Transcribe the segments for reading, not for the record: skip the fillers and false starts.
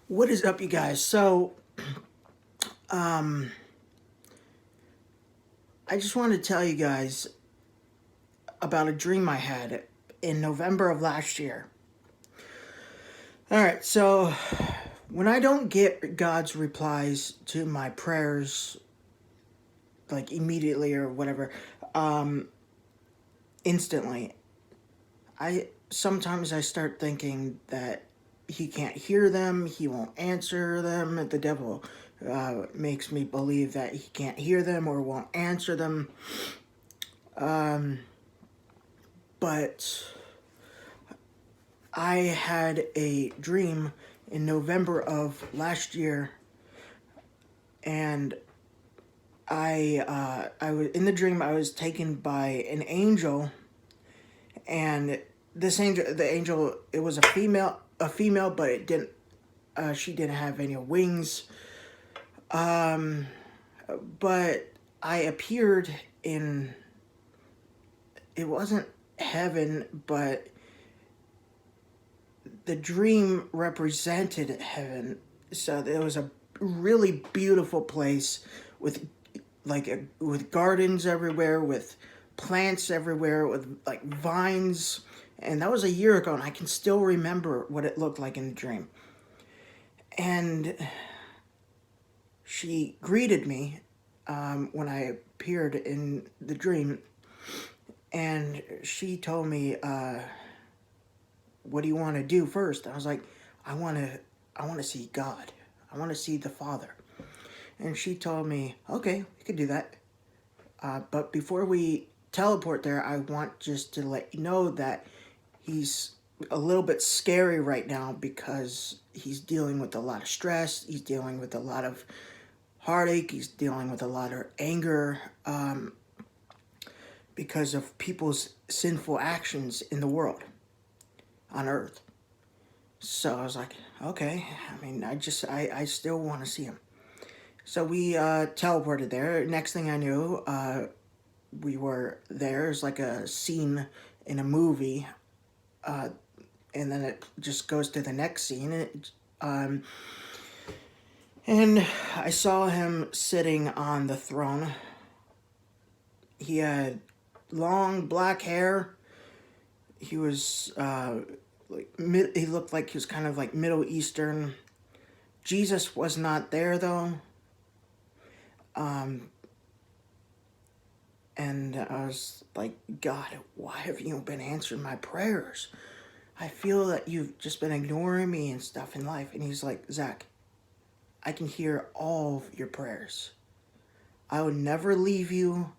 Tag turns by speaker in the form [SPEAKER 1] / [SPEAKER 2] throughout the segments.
[SPEAKER 1] What is up, you guys? Um, I just want to tell you guys about a dream I had in November of last year. All right, so when I don't get God's replies to my prayers, like immediately or whatever, um, instantly, I sometimes I start thinking that He can't hear them, He won't answer them. The devil makes me believe that He can't hear them or won't answer them. But I had a dream in November of last year, and I was in the dream. I was taken by an angel, and the angel, it was a female, but it didn't. She didn't have any wings. But I appeared in. It wasn't heaven, but the dream represented heaven. So it was a really beautiful place with with gardens everywhere, with plants everywhere, with like vines. And that was a year ago, and I can still remember what it looked like in the dream. And she greeted me when I appeared in the dream, and she told me, "What do you want to do first?" I was like, "I want to, I want to see God. I want to see the Father." And she told me, "Okay, we could do that. But before we teleport there, I want just to let you know that he's a little bit scary right now because he's dealing with a lot of stress. He's dealing with a lot of heartache. He's dealing with a lot of anger because of people's sinful actions in the world, on earth." So I was like, okay. I mean, I still want to see him. So we teleported there. Next thing I knew, we were there. It was like a scene in a movie, and then it just goes to the next scene. And I saw him sitting on the throne. He had long black hair. He was he looked like he was kind of like Middle Eastern. Jesus was not there though. And I was like, "God, why have you been answering my prayers? I feel that you've just been ignoring me and stuff in life." And he's like, "Zach, I can hear all of your prayers. I would never leave you.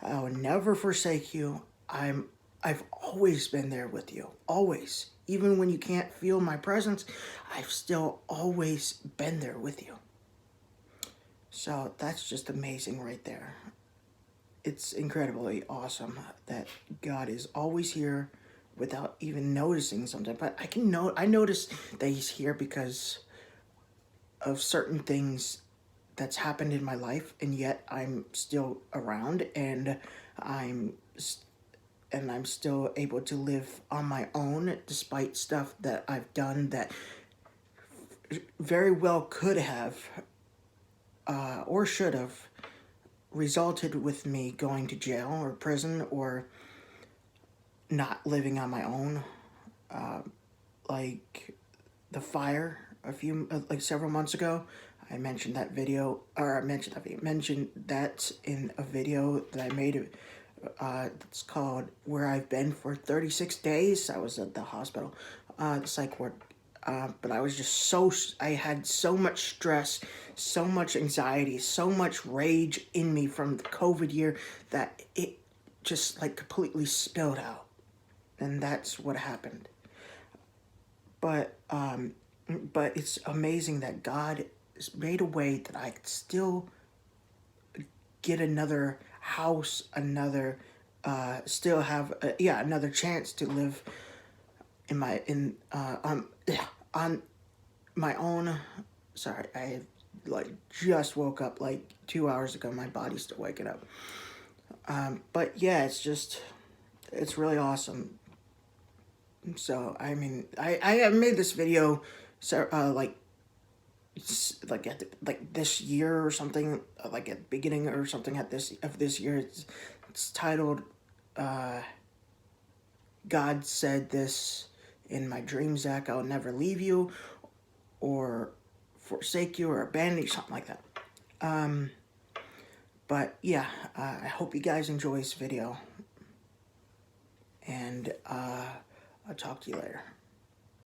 [SPEAKER 1] I would never forsake you. I've always been there with you. Always. Even when you can't feel my presence, I've still always been there with you." So that's just amazing right there. It's incredibly awesome that God is always here without even noticing sometimes. But I notice that he's here because of certain things that's happened in my life, and yet I'm still around, and I'm I'm still able to live on my own despite stuff that I've done that very well could have or should have resulted with me going to jail or prison or not living on my own. Like the fire like several months ago. I mentioned that video, or mentioned that in a video that I made. It's called "Where I've Been for 36 Days." I was at the hospital, the psych ward. But I was just I had so much stress, so much anxiety, so much rage in me from the COVID year that it just like completely spilled out. And that's what happened. But, but it's amazing that God has made a way that I could still get another house, still have, another chance to live on my own. Sorry, I like just woke up like 2 hours ago. My body's still waking up. But yeah, it's really awesome. So I mean, I made this video, so like it's like like this year or something, like at the beginning or something at this year. It's titled God Said This in My Dream, Zach, I'll never leave you or forsake you or abandon you, something like that. But yeah, I hope you guys enjoy this video, and I'll talk to you later.